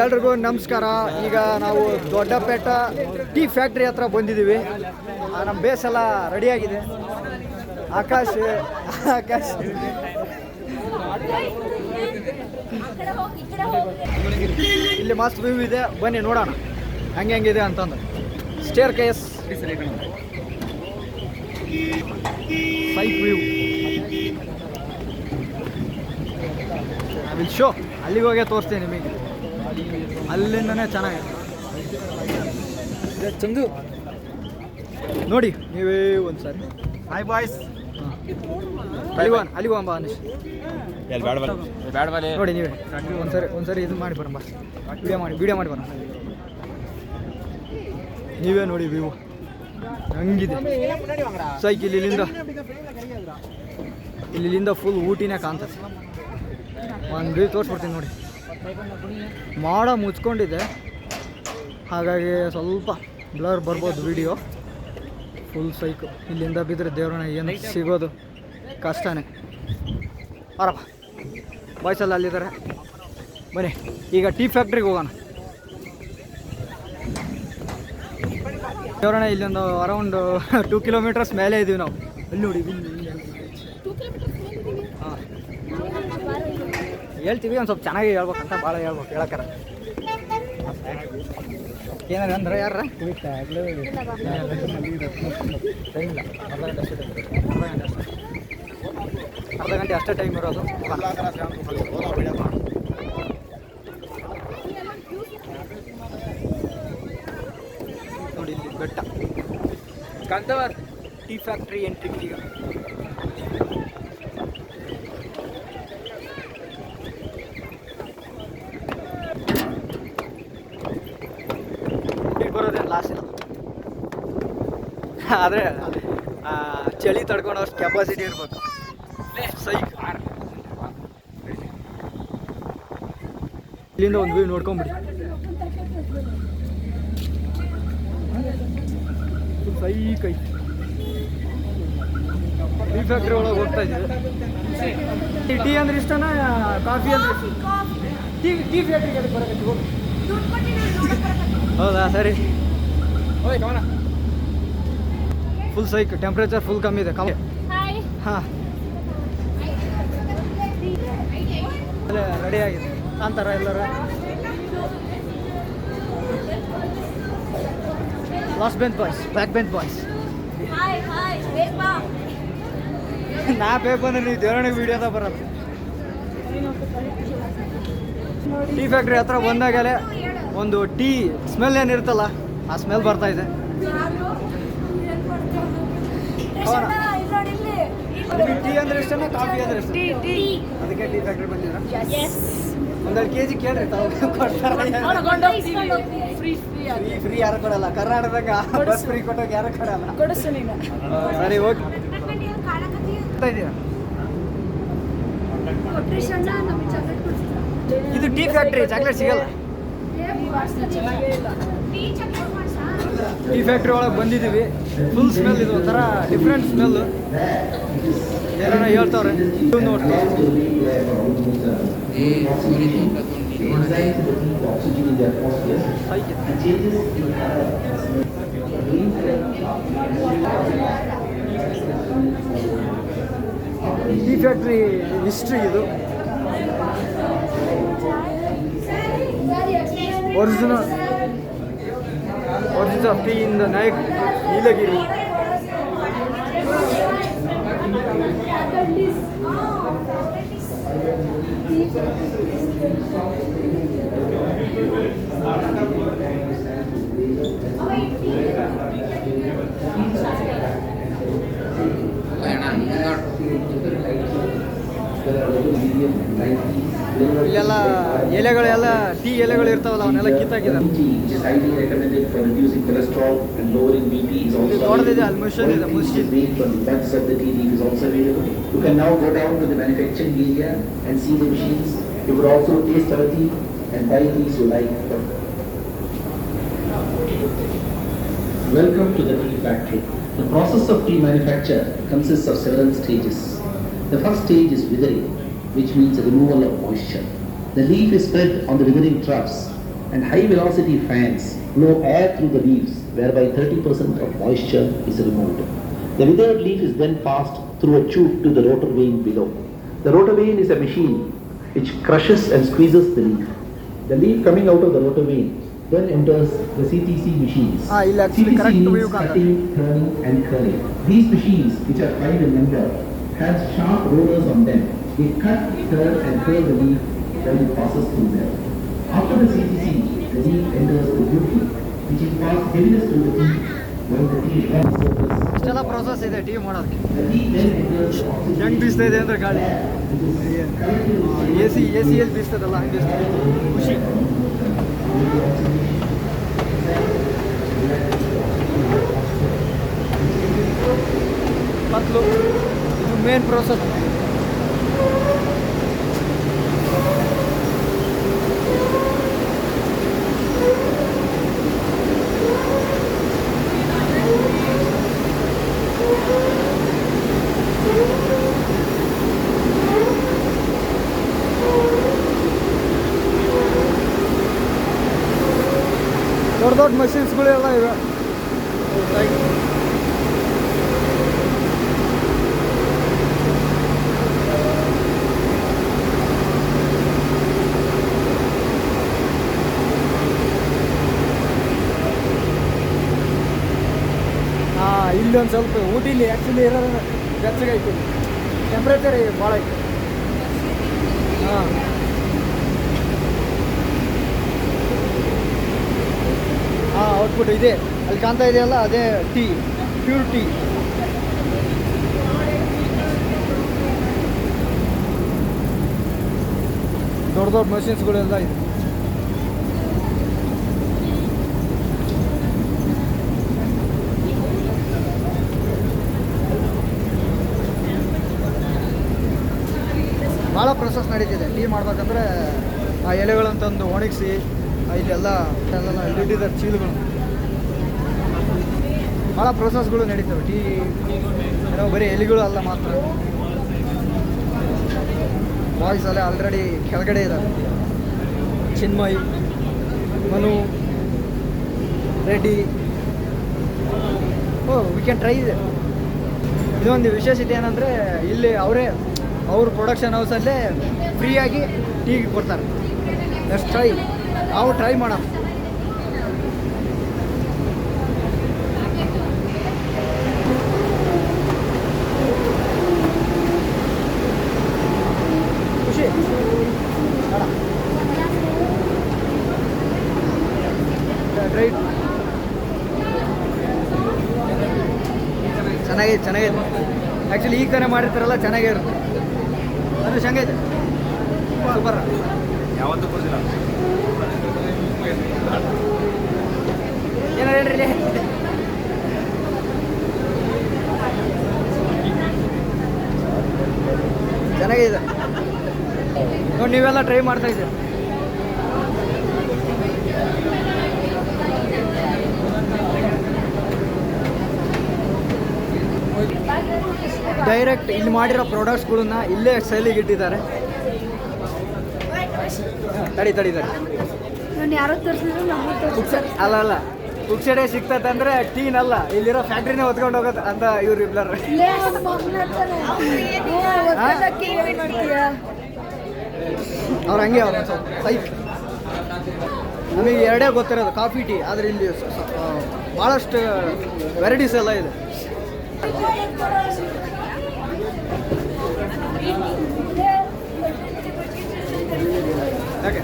ಎಲ್ರಿಗೂ ನಮಸ್ಕಾರ. ಈಗ ನಾವು ದೊಡ್ಡಪೇಟ ಟೀ ಫ್ಯಾಕ್ಟ್ರಿ ಹತ್ರ ಬಂದಿದ್ದೀವಿ. ನಮ್ಮ ಬೇಸ್ ಎಲ್ಲ ರೆಡಿಯಾಗಿದೆ. ಆಕಾಶ್ ಇಲ್ಲಿ ಮಸ್ತ್ ವ್ಯೂ ಇದೆ, ಬನ್ನಿ ನೋಡೋಣ ಹೆಂಗಿದೆ ಅಂತಂದು. Stair case site view will show. ಅಲ್ಲಿಗೆ ಹೋಗಿ ತೋರಿಸ್ತೀನಿ ನಿಮಗೆ, ಅಲ್ಲಿಂದನೇ ಚೆನ್ನಾಗಿದೆ ಚಂದು. ನೋಡಿ ನೀವೇ ಒಂದು ಸಾರಿ. Hi boys. ಅಲ್ಲಿ ಹೋಗಂಬ ಅನಿಶ್ ನೋಡಿ ನೀವೇ ಒಂದ್ಸರಿ ಇದು ಮಾಡಿ ಬರೋಣ, ವಿಡಿಯೋ ಮಾಡಿ ಬರೋಣ. ನೀವೇ ನೋಡಿ ವ್ಯೂ ಹಂಗಿದೆ. ಸೈಕಲ್ ಇಲ್ಲಿಂದ ಫುಲ್ ಊಟಿನೇ ಕಾಣ್ತದೆ. ಒಂದು ವ್ಯೂ ತೋರಿಸ್ಬಿಡ್ತೀನಿ ನೋಡಿ. ಮಾಡ ಮುಚ್ಕೊಂಡಿದೆ, ಹಾಗಾಗಿ ಸ್ವಲ್ಪ ಬ್ಲರ್ ಬರ್ಬೋದು ವಿಡಿಯೋ. Full psycho. ಇಲ್ಲಿಂದ ಬಿದ್ದರೆ ದೇವ್ರನ್ನ ಏನು ಸಿಗೋದು ಕಷ್ಟನೇ. ಬರಪ್ಪ, ಬಾಯ್ಸ್ ಎಲ್ಲ ಅಲ್ಲಿದ್ದಾರೆ, ಬನ್ನಿ ಈಗ ಟೀ ಫ್ಯಾಕ್ಟ್ರಿಗೆ ಹೋಗೋಣ. ದೇವ್ರನ್ನ ಇಲ್ಲೊಂದು ಅರೌಂಡ್ 2 ಕಿಲೋಮೀಟರ್ಸ್ ಮೇಲೆ ಇದ್ದೀವಿ ನಾವು. ಅಲ್ಲಿ ನೋಡಿ ಹಾಂ ಹೇಳ್ತೀವಿ, ಒಂದು ಸ್ವಲ್ಪ ಚೆನ್ನಾಗಿ ಹೇಳ್ಬೇಕಂತ ಭಾಳ ಹೇಳಕ್ಕಾರ. ಏನಾರ ಅಂದ್ರೆ ಯಾರ ಅರ್ಧ ಗಂಟೆ ಅಷ್ಟೇ ಟೈಮ್ ಇರೋದು. ನೋಡಿ ಇಲ್ಲಿ ಬೆಟ್ಟ ಕಾಂತವರ್ ಟೀ ಫ್ಯಾಕ್ಟ್ರಿ ಎಂಟ್ರಿ. ಈಗ ಬರೋದೇನು ಲಾಸ್ ಇಲ್ಲ, ಆದರೆ ಚಳಿ ತಡ್ಕೊಂಡಷ್ಟು ಕೆಪಾಸಿಟಿ ಇರ್ಬೇಕು. ಇಲ್ಲಿಂದ ಒಂದು ವ್ಯೂ ನೋಡ್ಕೊಂಬಿಡಿ. ಕೈ ಟೀ ಫ್ಯಾಕ್ಟ್ರಿ ಒಳಗೆ ಹೋಗ್ತಾ ಇದ್ದೀವಿ. ಟೀ ಅಂದ್ರೆ ಇಷ್ಟನಾ ಕಾಫಿ ಅಂದ್ರೆ ಟೀ ಫ್ಯಾಕ್ಟ್ರಿಗೆ ಅದಕ್ಕೆ ಬರೋಕ್ಕೆ ಹೋಗಿ. ಹೌದಾ, ಸರಿ. ಫುಲ್ ಸೈಕ್, ಟೆಂಪ್ರೇಚರ್ ಫುಲ್ ಕಮ್ಮಿ ಇದೆ. ಹಾಂ ರೆಡಿ ಆಗಿದೆ ಅಂತಾರ ಎಲ್ಲರೂ. Last bench boys, back bench boys. ನಾ ಬೇಕು ಅಂದ್ರೆ ನೀವು ದೇವರಣಿಗೆ ವಿಡಿಯೋದ ಬರತ್ತೆ. ಟೀ ಫ್ಯಾಕ್ಟ್ರಿ ಹತ್ರ ಬಂದಾಗಲೇ ಒಂದು ಟೀ ಸ್ಮೆಲ್ ಏನಿರುತ್ತಲ್ಲ, ಆ ಸ್ಮೆಲ್ ಬರ್ತಾ ಇದೆ. ಟೀ ಅಂದ್ರೆ ಇಷ್ಟನಾ ಕಾಫಿ ಅಂದ್ರೆ ಇಷ್ಟ? ಅದಕ್ಕೆ ಟೀ ಫ್ಯಾಕ್ಟ್ರಿ ಬಂದಿದ್ರ? ಒಂದೆರಡು ಕೆಜಿ ಕೇಳ್ರಿ, ಫ್ರೀ ಯಾರು ಕೊಡಲ್ಲ. ಕರ್ನಾಟಕದಾಗ ಬಸ್ ಫ್ರೀ ಕೊಟ್ಟೋಗ ಯಾರು ಕೊಡಲ್ಲ. ಸರಿ ಓಕೆ. ಇದ್ದೀರಾ? ಇದು ಟೀ ಫ್ಯಾಕ್ಟ್ರಿ, ಚಾಕ್ಲೇಟ್ ಸಿಗಲ್ಲ. ಟೀ ಫ್ಯಾಕ್ಟ್ರಿ ಒಳಗೆ ಬಂದಿದ್ದೀವಿ. ಫುಲ್ ಸ್ಮೆಲ್, ಇದು ಒಂಥರ ಡಿಫ್ರೆಂಟ್ ಸ್ಮೆಲ್ಲು. ಏನಾರ ಹೇಳ್ತವ್ರೆ ನೋಡ್ತೀವಿ. ಟೀ ಫ್ಯಾಕ್ಟ್ರಿ ಹಿಸ್ಟ್ರಿ ಇದು. Original of tea in the night, Nilagiri. ಇಲ್ಲೆಲ್ಲ ಎಲೆಗಳೆಲ್ಲ ಟೀ ಎಲೆಗಳು ಇರ್ತಾವಲ್ಲ, ಅವನ್ನೆಲ್ಲ ಕಿತ್ತಾಕಿದ್ದಾರೆ. ನೋಡದಿದೆ ಅಲ್ಲಿ ಮಿಷನ್ ಇದೆ, mission. Welcome to the tea factory. The process of tea manufacture consists of several stages. The first stage is withering, which means removal of moisture. The leaf is spread on the withering troughs, and high velocity fans blow air through the leaves, whereby 30% of moisture is removed. The withered leaf is then passed through a tube to the rotor vane below. The rotor vane is a machine which crushes and squeezes the leaf. The leaf coming out of the rotor vane then enters the CTC machines. ಇಲ್ಲಿ actually correct CTC view means ಕಾಣ್ತದೆ. cutting, turning and curling. These machines, which are 5 in number, have sharp rollers on them. They cut, turn and curl the leaf when it passes through them. After the CTC, the leaf enters the wood heap, which is passed heaviness to the teeth when the teeth runs surface. ಇಷ್ಟೆಲ್ಲ process ಇದೆ tea ಮಾಡೋದಕ್ಕೆ. The leaf then enters oxygen. ಹೆಂಗೆ ಬೀಸ್ತಾ ಇದೆ ಅಂದ್ರೆ ಗಾಳಿ A C ಎಲ್ಲಿ ಬೀಸ್ತದಲ್ಲ ಹಂಗೆ ಬೀಸ್ತದೆ. ಖುಷಿ. ಮತ್ತಲು ಇದು ಮೇನ್ ಪ್ರೋಸೆಸ್. ದೊಡ್ಡ ದೊಡ್ಡ ಮಷಿನ್ಸ್ಗಳೆಲ್ಲ ಇವೆ. ಇಲ್ಲಿ ಒಂದು ಸ್ವಲ್ಪ ಊಟಿಲಿ ಆ್ಯಕ್ಚುಲಿ ಇರೋದು ಬೆಚ್ಚಗೈತಿ, ಟೆಂಪ್ರೇಚರ್ ಭಾಳ ಐತಿ. ಹಾಂ ಔಟ್ಪುಟ್ ಇದೆ ಅಲ್ಲಿ ಕಾಣ್ತಾ ಇದೆಯಲ್ಲ, ಅದೇ ಟೀ, ಪ್ಯೂರ್ ಟೀ. ದೊಡ್ಡ ದೊಡ್ಡ ಮಷಿನ್ಸ್ಗಳೆಲ್ಲ ಇದೆ. ಭಾಳ ಪ್ರೊಸೆಸ್ ನಡೀತಿದೆ. ಟೀ ಮಾಡ್ಬೇಕಂದ್ರೆ ಆ ಎಲೆಗಳಂತಂದು ಒಣಗಿಸಿ ಇಲ್ಲೆಲ್ಲ ಇಲ್ಲಿಟ್ಟಿದ್ದಾರೆ ಚೀಲಗಳು. ಭಾಳ ಪ್ರೊಸೆಸ್ಗಳು ನಡೀತವೆ. ಟೀ ಏನೋ ಬರೀ ಎಲೆಗಳು ಅಲ್ಲ ಮಾತ್ರ. ಬಾಯ್ಸ್ ಅಲ್ಲೇ ಆಲ್ರೆಡಿ ಕೆಳಗಡೆ ಇದ್ದಾರೆ. Chinmay, Manu, Reddy. We can try ಇದೆ. ಇದೊಂದು ವಿಶೇಷತೆ ಏನಂದರೆ ಇಲ್ಲಿ ಅವ್ರ ಪ್ರೊಡಕ್ಷನ್ ಹೌಸಲ್ಲೇ ಫ್ರೀಯಾಗಿ ಟೀ ಕೊಡ್ತಾರೆ. Let's try. ನಾವು ಟ್ರೈ ಮಾಡೋಣ. ಖುಷಿ ಟ್ರೈ. ಚೆನ್ನಾಗಿದೆ. ಆ್ಯಕ್ಚುಲಿ ಈ ಥರ ಮಾಡಿರ್ತಾರಲ್ಲ ಚೆನ್ನಾಗೇ ಇರುತ್ತೆ. ಅದು ಚೆನ್ನಾಗೈತೆ, ಸೂಪರ್. ಯಾವತ್ತೂ ಕೊಡ್ತಿಲ್ಲ. ಏನೋ ಹೇಳ್ರಿ. ಚೆನ್ನಾಗಿದೆ ನೋಡಿ, ನೀವೆಲ್ಲ ಟ್ರೈ ಮಾಡ್ತಾ ಇದ್ದೀರಿ. ಡೈರೆಕ್ಟ್ ಇಲ್ಲಿ ಮಾಡಿರೋ ಪ್ರಾಡಕ್ಟ್ಸ್ಗಳನ್ನ ಇಲ್ಲೇ ಸೇಲಿಗೆ ಇಟ್ಟಿದ್ದಾರೆ. ತಡೀತಾರೆ. ಯಾರೋ ತೋರಿಸಿದ್ರು ಅಲ್ಲ ಕುಕ್ಸಡೆ ಸಿಗ್ತದಂದ್ರೆ ಟೀನಲ್ಲ, ಇಲ್ಲಿರೋ ಫ್ಯಾಕ್ಟ್ರಿನೇ ಹೊತ್ಕೊಂಡು ಹೋಗೋದು ಅಂತ ಇವ್ರು ಇಬ್ಲರ್. ಅವ್ರು ಹಂಗೆ ಅವ್ರು ಸ್ವಲ್ಪ ಸೈಕ್. ನಮಗೆ ಎರಡೇ ಗೊತ್ತಿರೋದು ಕಾಫಿ ಟೀ, ಆದರೆ ಇಲ್ಲಿ ಭಾಳಷ್ಟು ವೆರೈಟೀಸ್ ಎಲ್ಲ ಇದೆ. ಯಾಕೆ